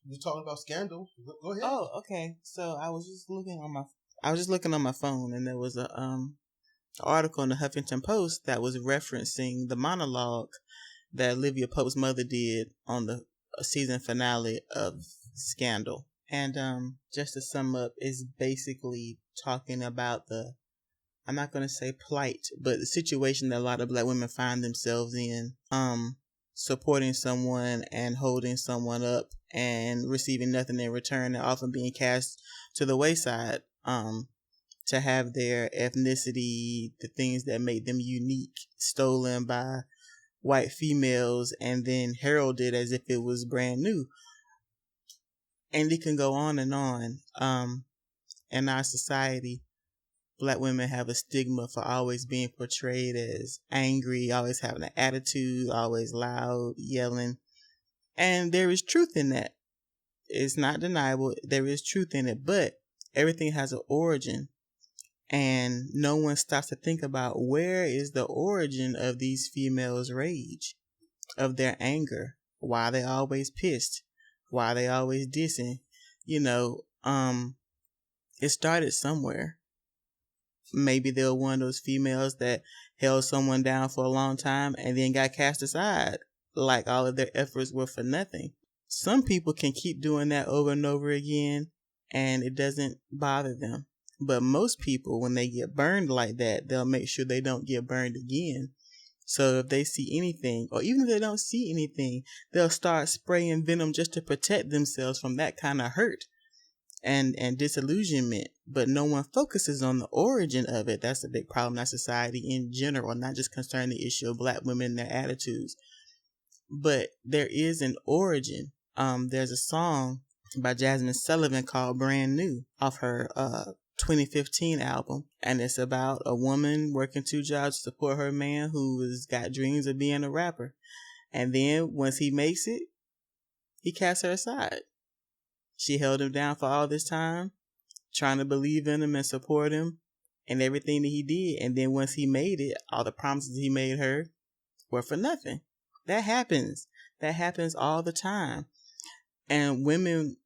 You're talking about Scandal. Go ahead. Oh, okay. So I was just looking on my phone, and there was a article in the Huffington Post that was referencing the monologue that Olivia Pope's mother did on the season finale of Scandal. And just to sum up, is basically talking about I'm not going to say plight, but the situation that a lot of Black women find themselves in, supporting someone and holding someone up and receiving nothing in return, and often being cast to the wayside, to have their ethnicity, the things that make them unique, stolen by white females and then heralded as if it was brand new. And it can go on and on. In our society, Black women have a stigma for always being portrayed as angry, always having an attitude, always loud, yelling. And there is truth in that. It's not deniable. There is truth in it, but everything has an origin. And no one stops to think about, where is the origin of these females' rage, of their anger, why they always pissed, why they always dissing. It started somewhere. Maybe they were one of those females that held someone down for a long time and then got cast aside, like all of their efforts were for nothing. Some people can keep doing that over and over again, and it doesn't bother them. But most people, when they get burned like that, they'll make sure they don't get burned again. So if they see anything, or even if they don't see anything, they'll start spraying venom just to protect themselves from that kind of hurt and disillusionment. But no one focuses on the origin of it. That's a big problem in our society in general, not just concerning the issue of Black women and their attitudes. But there is an origin. There's a song by Jasmine Sullivan called Brand New off her 2015 album, and it's about a woman working 2 jobs to support her man who has got dreams of being a rapper. And then once he makes it, he casts her aside. She held him down for all this time, trying to believe in him and support him and everything that he did. And then once he made it, all the promises he made her were for nothing. That happens. That happens all the time. And women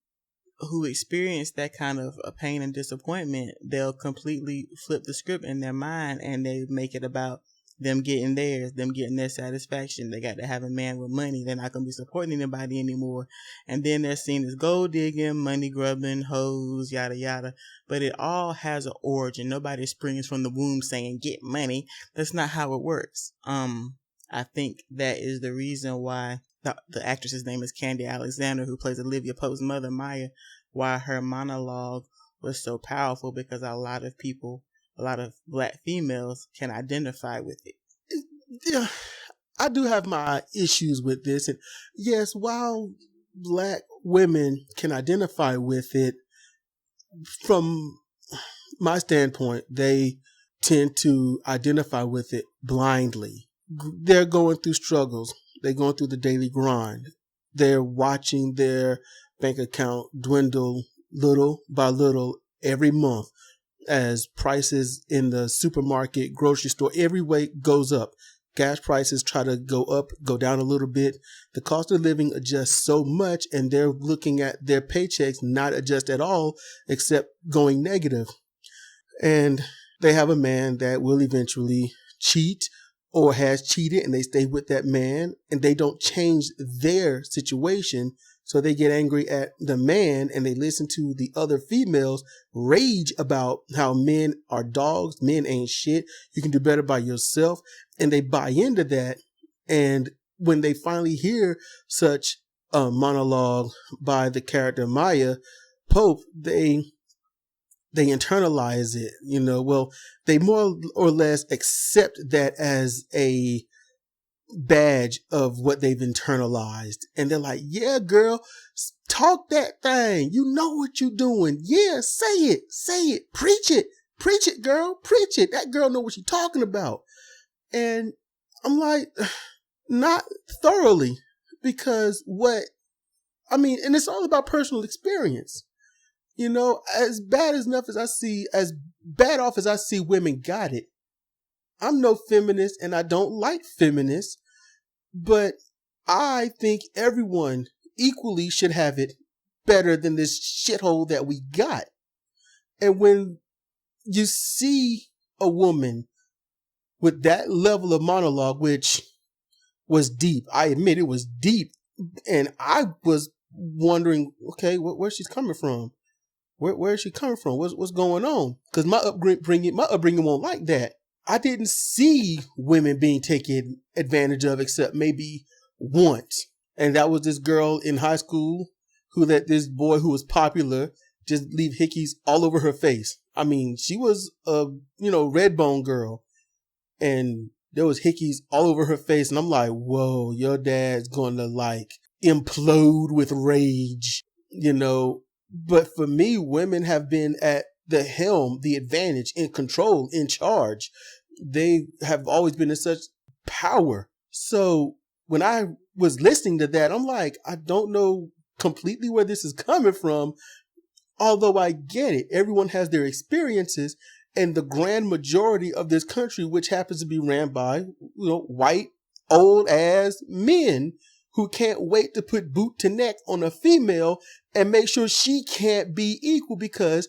who experience that kind of pain and disappointment, they'll completely flip the script in their mind, and they make it about them getting theirs, them getting their satisfaction. They got to have a man with money. They're not going to be supporting anybody anymore. And then they're seen as gold digging, money grubbing, hoes, yada, yada. But it all has an origin. Nobody springs from the womb saying, get money. That's not how it works. I think that is the reason why the actress's name is Candy Alexander, who plays Olivia Pope's mother, Maya, why her monologue was so powerful, because a lot of people, a lot of Black females can identify with it. Yeah, I do have my issues with this. And yes, while Black women can identify with it, from my standpoint, they tend to identify with it blindly. They're going through struggles. They're going through the daily grind. They're watching their bank account dwindle little by little every month as prices in the supermarket, grocery store, every way goes up. Gas prices try to go up, go down a little bit. The cost of living adjusts so much, and they're looking at their paychecks not adjust at all, except going negative. And they have a man that will eventually cheat or has cheated, and they stay with that man, and they don't change their situation. So they get angry at the man, and they listen to the other females rage about how men are dogs, men ain't shit, you can do better by yourself. And they buy into that. And when they finally hear such a monologue by the character Maya Pope, they internalize it, well, they more or less accept that as a badge of what they've internalized. And they're like, yeah, girl, talk that thing. You know what you're doing. Yeah, say it, preach it, girl, preach it. That girl know what she's talking about. And I'm like, not thoroughly, because and it's all about personal experience. As bad off as I see women got it, I'm no feminist, and I don't like feminists, but I think everyone equally should have it better than this shithole that we got. And when you see a woman with that level of monologue, which was deep, I admit it was deep, and I was wondering, okay, where she's coming from? Where is she coming from? What's going on? Because my upbringing won't like that. I didn't see women being taken advantage of except maybe once. And that was this girl in high school who let this boy who was popular just leave hickeys all over her face. I mean, she was a, red bone girl, and there was hickeys all over her face. And I'm like, whoa, your dad's going to like implode with rage, But for me, women have been at the helm, the advantage, in control, in charge. They have always been in such power. So when I was listening to that, I'm like, I don't know completely where this is coming from, although I get it. Everyone has their experiences, and the grand majority of this country, which happens to be ran by, white, old ass men who can't wait to put boot to neck on a female and make sure she can't be equal, because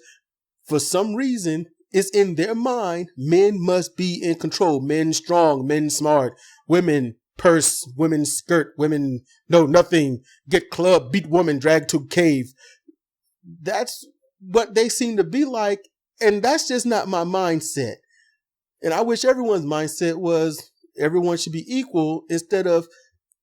for some reason it's in their mind, men must be in control. Men strong, men smart, women purse, women skirt, women know nothing, get club, beat woman, drag to cave. That's what they seem to be like. And that's just not my mindset. And I wish everyone's mindset was everyone should be equal, instead of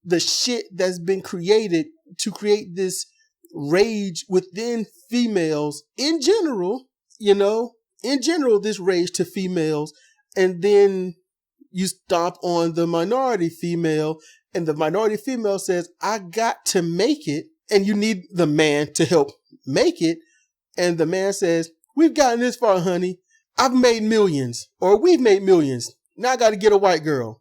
the shit that's been created to create this rage within females in general, this rage to females. And then you stomp on the minority female, and the minority female says, I got to make it, and you need the man to help make it. And the man says, we've gotten this far, honey. I've made millions, or we've made millions. Now I got to get a white girl,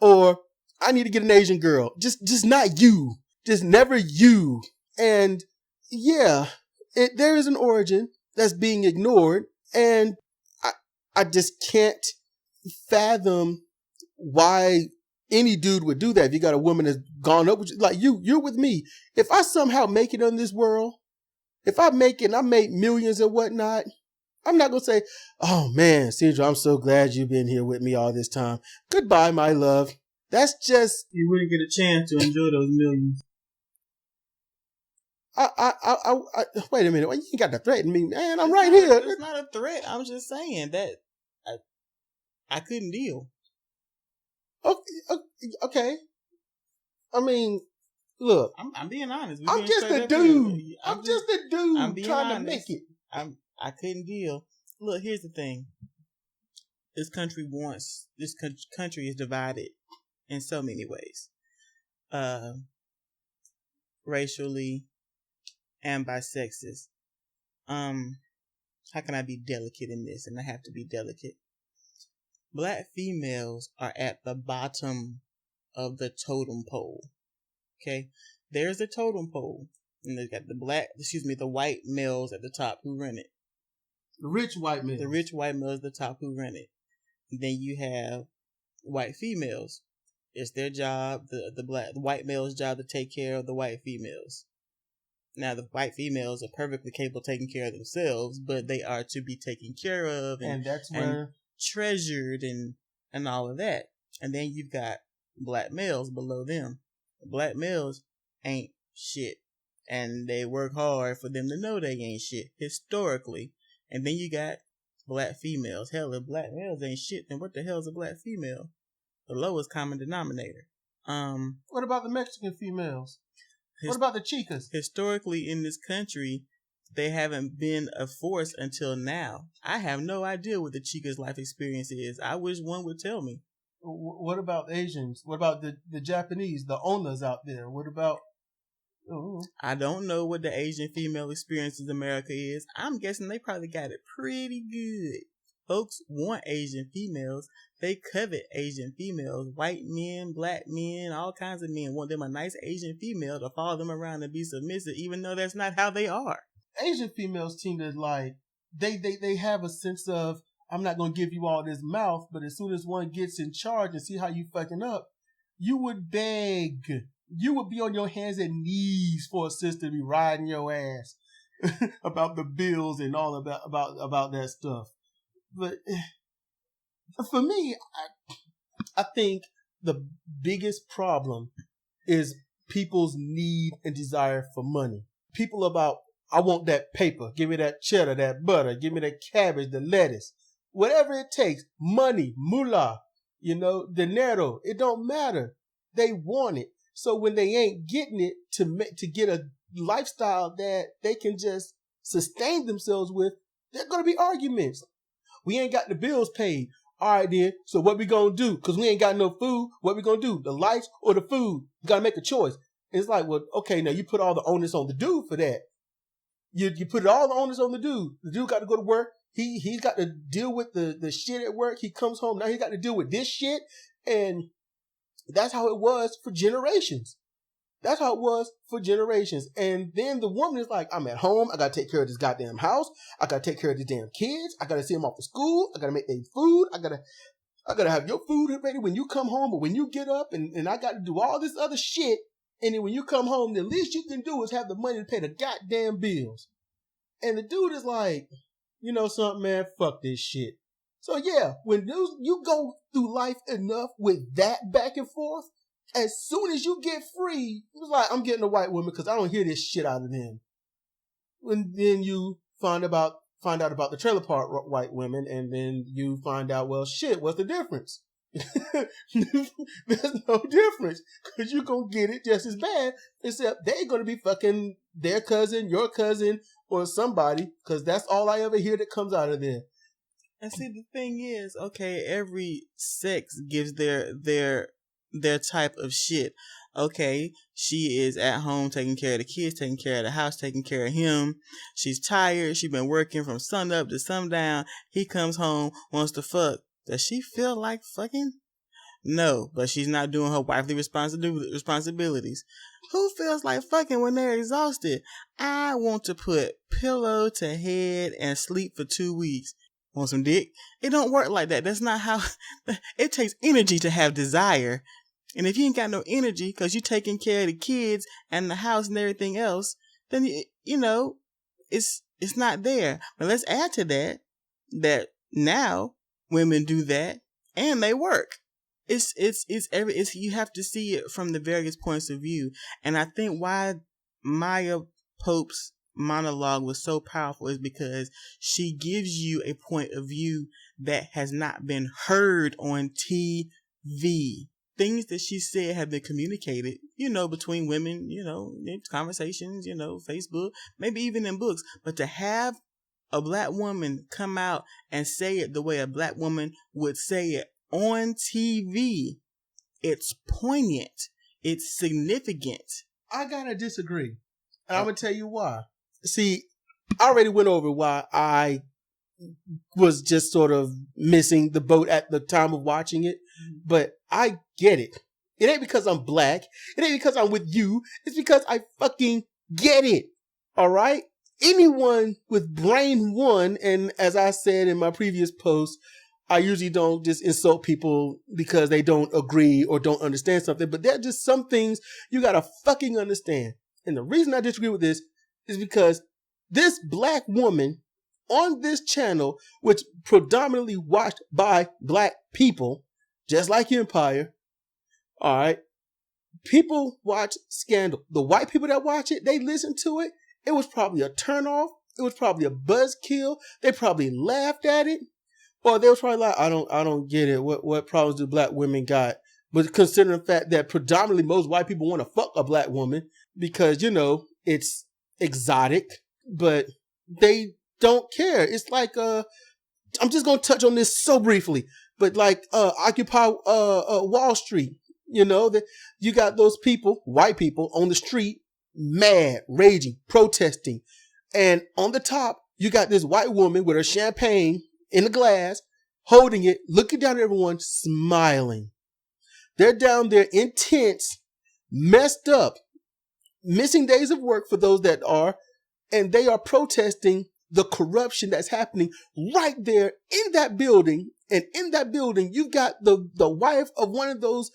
or I need to get an Asian girl. Just not you. Just never you. And yeah, there is an origin that's being ignored. And I just can't fathom why any dude would do that. If you got a woman that's gone up with you, like you're with me. If I somehow make it in this world, if I make millions and whatnot, I'm not going to say, oh man, Sidra, I'm so glad you've been here with me all this time. Goodbye, my love. That's just... You wouldn't get a chance to enjoy those millions. Wait a minute. You ain't got to threaten me, man. I'm right here. It's not a threat. I'm just saying that I couldn't deal. Okay. I mean, look. I'm being honest. I'm just a dude. I'm just a dude trying to make it. I couldn't deal. Look, here's the thing. This country is divided in so many ways, racially and by sexes. How can I be delicate in this? And I have to be delicate. Black females are at the bottom of the totem pole. Okay, there's a totem pole, and they got the white males at the top who run it. The rich white males. The rich white males at the top who run it. And then you have white females. It's their job, the white male's job, to take care of the white females. Now, the white females are perfectly capable of taking care of themselves, but they are to be taken care of and that's where treasured and all of that. And then you've got black males below them. Black males ain't shit, and they work hard for them to know they ain't shit historically. And then you got black females. Hell, if black males ain't shit, then what the hell is a black female? The lowest common denominator. What about the Mexican females? What about the chicas? Historically, in this country, they haven't been a force until now. I have no idea what the chicas' life experience is. I wish one would tell me. What about Asians? What about the Japanese, the onas out there? What about... I don't know what the Asian female experience in America is. I'm guessing they probably got it pretty good. Folks want Asian females. They covet Asian females. White men, black men, all kinds of men want them a nice Asian female to follow them around and be submissive, even though that's not how they are. Asian females seem to like, they have a sense of, I'm not going to give you all this mouth, but as soon as one gets in charge and see how you fucking up, you would beg you would be on your hands and knees for a sister to be riding your ass about the bills and all about that stuff. But for me, I think the biggest problem is people's need and desire for money. People about, I want that paper, give me that cheddar, that butter, give me that cabbage, the lettuce, whatever it takes, money, moolah, dinero, it don't matter. They want it. So when they ain't getting it to get a lifestyle that they can just sustain themselves with, there's going to be arguments. We ain't got the bills paid. All right, then. So what we going to do? Because we ain't got no food. What we going to do? The lights or the food? You got to make a choice. And it's like, well, okay, now you put all the onus on the dude for that. You put all the onus on the dude. The dude got to go to work. He's got to deal with the shit at work. He comes home. Now he got to deal with this shit. And that's how it was for generations. That's how it was for generations. And then the woman is like, I'm at home. I got to take care of this goddamn house. I got to take care of these damn kids. I got to see them off to school. I got to make their food. I got to have your food ready when you come home or when you get up. And I got to do all this other shit. And then when you come home, the least you can do is have the money to pay the goddamn bills. And the dude is like, you know something, man? Fuck this shit. So yeah, when you go through life enough with that back and forth, as soon as you get free, it was like, I'm getting a white woman because I don't hear this shit out of them. And then you find out about the trailer park white women, and then you find out, well, shit, what's the difference? There's no difference, because you're going to get it just as bad, except they're going to be fucking their cousin, your cousin, or somebody, because that's all I ever hear that comes out of there. And see, the thing is, okay, every sex gives their type of shit. Okay, she is at home taking care of the kids, taking care of the house, taking care of him. She's tired. She's been working from sun up to sundown. He comes home, wants to fuck. Does she feel like fucking? No, but she's not doing her wifely responsibilities. Who feels like fucking when they're exhausted? I want to put pillow to head and sleep for 2 weeks. Want some dick? It don't work like that. That's not how. It takes energy to have desire. And if you ain't got no energy because you're taking care of the kids and the house and everything else, then, it's not there. But let's add to that now women do that and they work. It's you have to see it from the various points of view. And I think why Maya Pope's monologue was so powerful is because she gives you a point of view that has not been heard on TV. Things that she said have been communicated, between women, in conversations, Facebook, maybe even in books. But to have a black woman come out and say it the way a black woman would say it on TV, it's poignant. It's significant. I gotta disagree. And I'm gonna tell you why. See, I already went over why I was just sort of missing the boat at the time of watching it, but I get it. It ain't because I'm black. It ain't because I'm with you. It's because I fucking get it. All right? Anyone with brain one, and as I said in my previous post, I usually don't just insult people because they don't agree or don't understand something, but there are just some things you gotta fucking understand. And the reason I disagree with this is because this black woman on this channel, which predominantly watched by black people, just like Empire, all right, people watch Scandal. The white people that watch it, they listen to it. It was probably a turnoff. It was probably a buzzkill. They probably laughed at it. Or they was probably like, I don't get it. What problems do black women got? But considering the fact that predominantly most white people want to fuck a black woman because, it's exotic, but they don't care. It's like, I'm just going to touch on this so briefly, but like, Occupy, Wall Street, that you got those people, white people on the street, mad, raging, protesting. And on the top, you got this white woman with her champagne in the glass, holding it, looking down at everyone, smiling. They're down there intense, messed up, missing days of work for those that are, and they are protesting the corruption that's happening right there in that building. And in that building, you've got the wife of one of those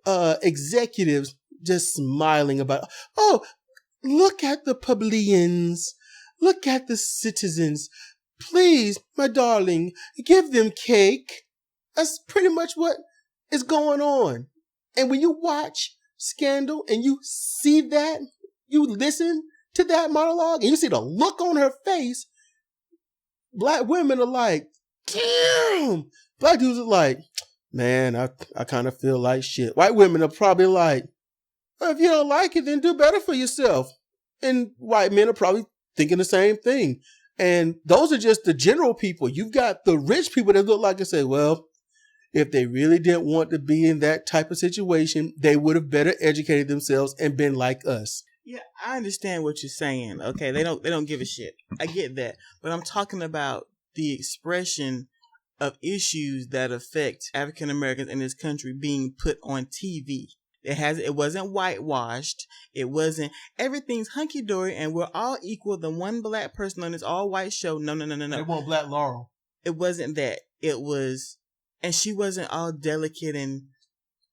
executives just smiling about, oh, look at the plebeians, look at the citizens. Please, my darling, give them cake. That's pretty much what is going on. And when you watch Scandal and you see that, you listen to that monologue and you see the look on her face, black women are like, damn. Black dudes are like, man, I kind of feel like shit. White women are probably like, well, if you don't like it, then do better for yourself. And white men are probably thinking the same thing. And those are just the general people. You've got the rich people that look like and say, well, if they really didn't want to be in that type of situation, they would have better educated themselves and been like us. Yeah, I understand what you're saying. Okay, they don't give a shit. I get that. But I'm talking about the expression of issues that affect African Americans in this country being put on TV. It wasn't whitewashed. It wasn't everything's hunky dory and we're all equal. The one black person on this all white show. No. They want Black Laurel. It wasn't that. It was, and she wasn't all delicate and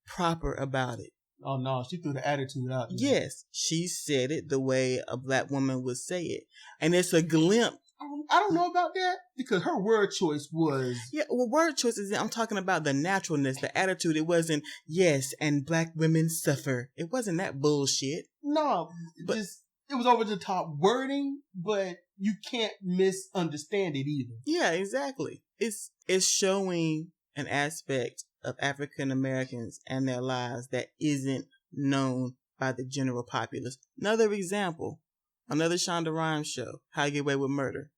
proper about it. Oh no, she threw the attitude out there. Yes, she said it the way a black woman would say it, and it's a glimpse. I don't know about that because her word choice was... Yeah, well, word choices, I'm talking about the naturalness, the attitude. It wasn't, yes, and black women suffer. It wasn't that bullshit. No, but it was over the top wording, but you can't misunderstand it either. Yeah, exactly. It's showing an aspect of African Americans and their lives that isn't known by the general populace. Another example. Another Shonda Rhimes show, How You Get Away with Murder.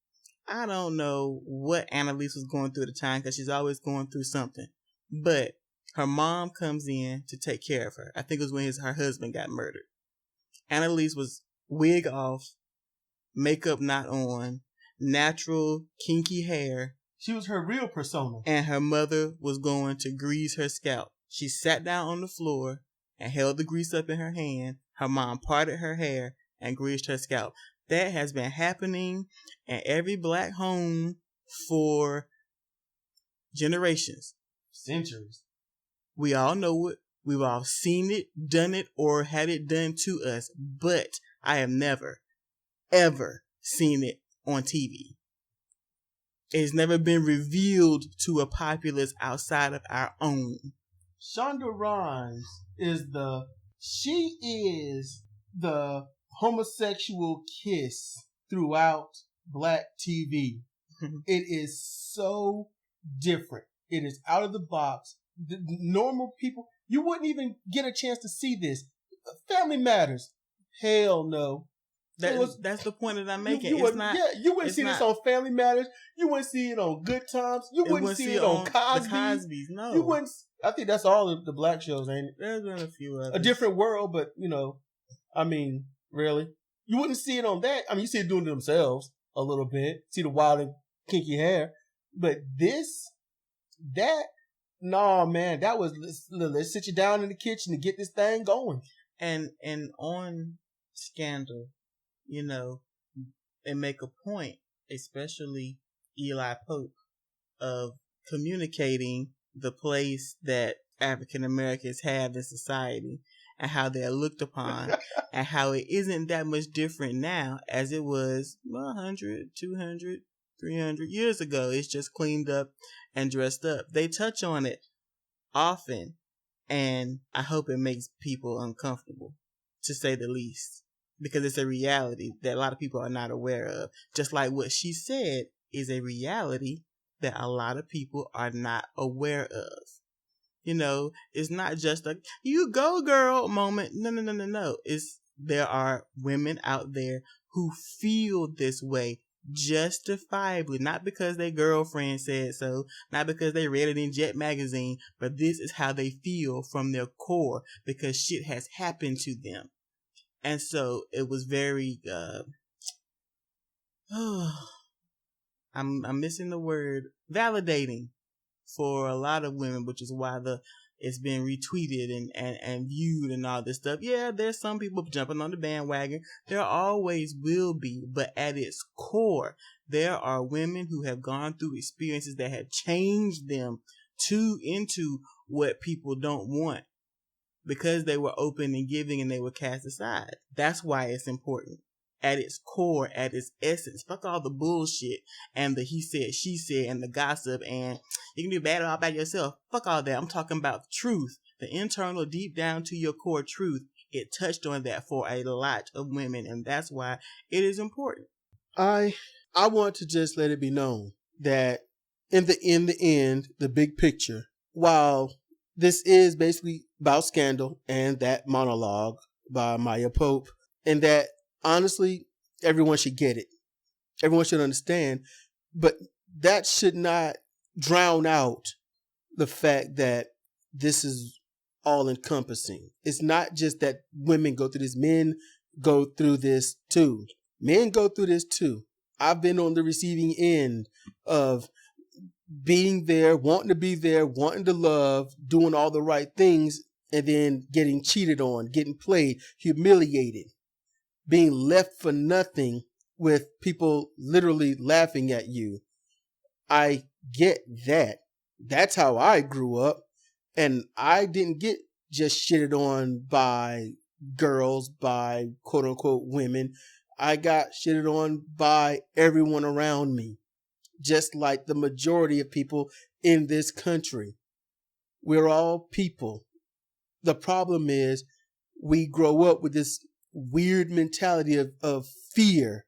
I don't know what Annalise was going through at the time because she's always going through something. But her mom comes in to take care of her. I think it was when her husband got murdered. Annalise was wig off, makeup not on, natural kinky hair. She was her real persona. And her mother was going to grease her scalp. She sat down on the floor and held the grease up in her hand. Her mom parted her hair and greased her scalp. That has been happening in every black home for generations. Centuries. We all know it. We've all seen it, done it, or had it done to us. But I have never, ever seen it on TV. It's never been revealed to a populace outside of our own. Shonda Rhimes is she is the homosexual kiss throughout black TV. It is so different. It is out of the box. The normal people, you wouldn't even get a chance to see this. Family Matters. Hell no. That's the point that I'm making. You wouldn't see this on Family Matters. You wouldn't see it on Good Times. You wouldn't see it on Cosby. The Cosby's, no. You wouldn't. I think that's all of the black shows, ain't it? There's been a few others. A Different World, but really, you wouldn't see it on that. I mean, you see it doing it themselves a little bit. See the wild and kinky hair, but no, man, that was let's sit you down in the kitchen to get this thing going. And on Scandal, they make a point, especially Eli Pope, of communicating the place that African Americans have in society and how they're looked upon and how it isn't that much different now as it was 100, 200, 300 years ago. It's just cleaned up and dressed up. They touch on it often, and I hope it makes people uncomfortable, to say the least, because it's a reality that a lot of people are not aware of. Just like what she said is a reality that a lot of people are not aware of. It's not just a "you go girl" moment. No. There are women out there who feel this way justifiably, not because their girlfriend said so, not because they read it in Jet magazine, but this is how they feel from their core because shit has happened to them. And so it was very I'm missing the word, validating for a lot of women, which is why it's been retweeted and viewed and all this stuff. Yeah, there's some people jumping on the bandwagon. There always will be, but at its core, there are women who have gone through experiences that have changed them into what people don't want. because they were open and giving and they were cast aside. That's why it's important. At its core, at its essence, fuck all the bullshit and the he said, she said, and the gossip, and you can do bad all by yourself. Fuck all that. I'm talking about truth, the internal, deep down to your core truth. It touched on that for a lot of women, and that's why it is important. I want to just let it be known that in the end, the big picture, while this is basically about scandal and that monologue by Maya Pope, and that honestly, everyone should get it. Everyone should understand, but that should not drown out the fact that this is all encompassing. It's not just that women go through this, men go through this too. Men go through this too. I've been on the receiving end of being there, wanting to be there, wanting to love, doing all the right things, and then getting cheated on, getting played, humiliated, being left for nothing with people literally laughing at you. I get that. That's how I grew up. And I didn't get just shitted on by girls, by quote unquote women. I got shitted on by everyone around me, just like the majority of people in this country. We're all people. The problem is we grow up with this weird mentality of fear,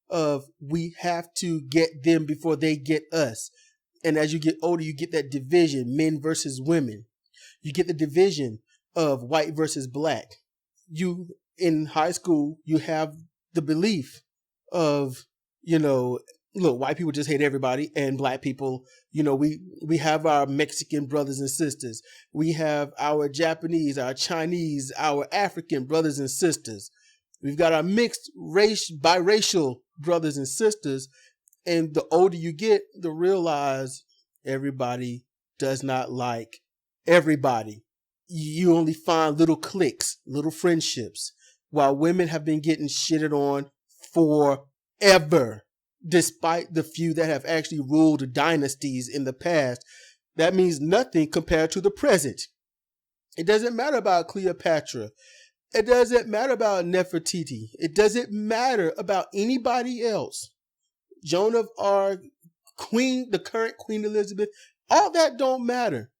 of we have to get them before they get us. And as you get older, you get that division, men versus women. You get the division of white versus black. You, in high school, you have the belief of, look, white people just hate everybody, and black people, we have our Mexican brothers and sisters. We have our Japanese, our Chinese, our African brothers and sisters. We've got our mixed race, biracial brothers and sisters. And the older you get, the realize everybody does not like everybody. You only find little cliques, little friendships, while women have been getting shitted on forever, despite the few that have actually ruled dynasties in the past. That means nothing compared to the present. It doesn't matter about Cleopatra. It doesn't matter about Nefertiti. It doesn't matter about anybody else. Joan of Arc, Queen, the current Queen Elizabeth, all that don't matter,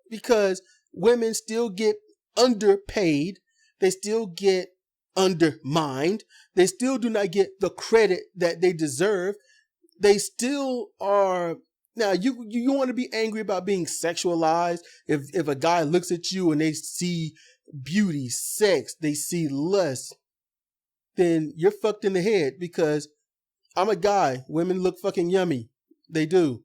because women still get underpaid. They still get undermined. They still do not get the credit that they deserve. They still are. Now, you want to be angry about being sexualized. If a guy looks at you and they see beauty, sex, they see lust, then you're fucked in the head, because I'm a guy. Women look fucking yummy. They do.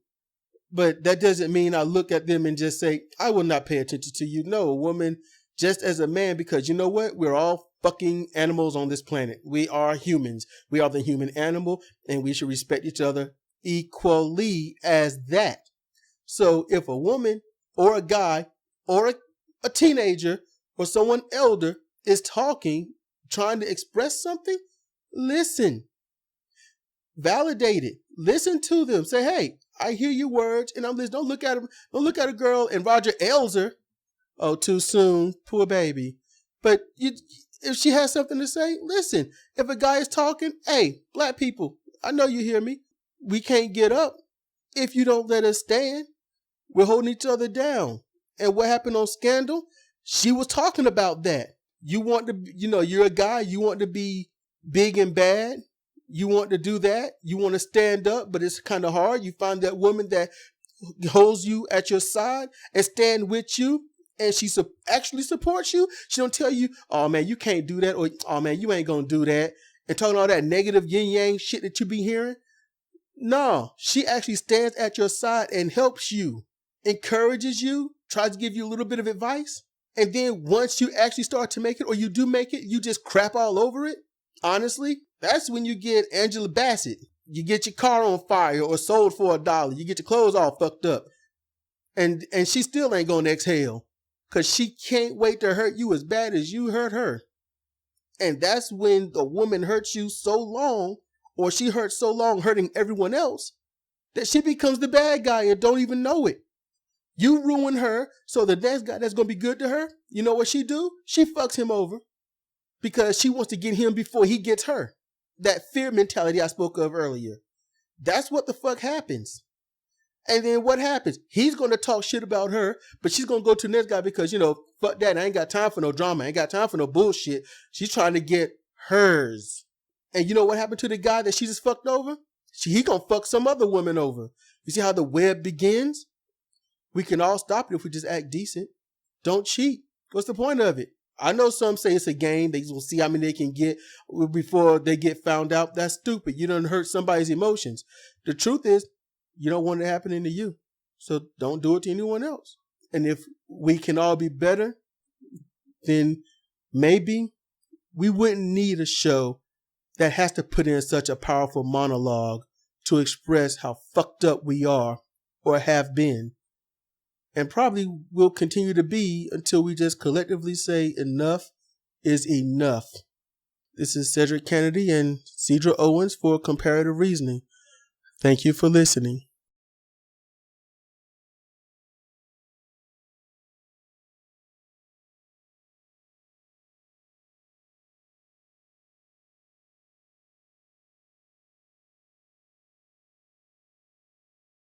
But that doesn't mean I look at them and just say, I will not pay attention to you. No, a woman, just as a man, because you know what? We're all fucking animals on this planet. We are humans. We are the human animal, and we should respect each other equally as that. So if a woman or a guy or a teenager or someone elder is talking, trying to express something, listen. Validate it. Listen to them. Say, hey, I hear your words, and I'm listening. Don't look at them. Don't look at a girl and Roger Elzer. Oh, too soon. Poor baby. But if she has something to say, listen. If a guy is talking, hey, black people, I know you hear me. We can't get up if you don't let us stand. We're holding each other down. And what happened on Scandal? She was talking about that. You want to, you're a guy. You want to be big and bad. You want to do that. You want to stand up, but it's kind of hard. You find that woman that holds you at your side and stand with you, and she actually supports you. She don't tell you, oh man, you can't do that, or oh man, you ain't gonna do that, and talking all that negative yin yang shit that you be hearing. No, she actually stands at your side and helps you, encourages you, tries to give you a little bit of advice. And then once you actually start to make it, or you do make it, you just crap all over it. Honestly, that's when you get Angela Bassett. You get your car on fire or sold for $1. You get your clothes all fucked up. And she still ain't gonna exhale, because she can't wait to hurt you as bad as you hurt her. And that's when the woman hurts you so long, or she hurts so long hurting everyone else, that she becomes the bad guy and don't even know it. You ruin her, so the next guy that's going to be good to her, you know what she do? She fucks him over because she wants to get him before he gets her. That fear mentality I spoke of earlier. That's what the fuck happens. And then what happens? He's going to talk shit about her, but she's going to go to the next guy because, fuck that. I ain't got time for no drama. I ain't got time for no bullshit. She's trying to get hers. And you know what happened to the guy that she just fucked over? He going to fuck some other woman over. You see how the web begins? We can all stop it if we just act decent. Don't cheat. What's the point of it? I know some say it's a game. They will see how many they can get before they get found out. That's stupid. You done hurt somebody's emotions. The truth is, you don't want it happening to you. So don't do it to anyone else. And if we can all be better, then maybe we wouldn't need a show that has to put in such a powerful monologue to express how fucked up we are or have been. And probably will continue to be until we just collectively say enough is enough. This is Cedric Kennedy and Sidra Owens for Comparative Reasoning. Thank you for listening.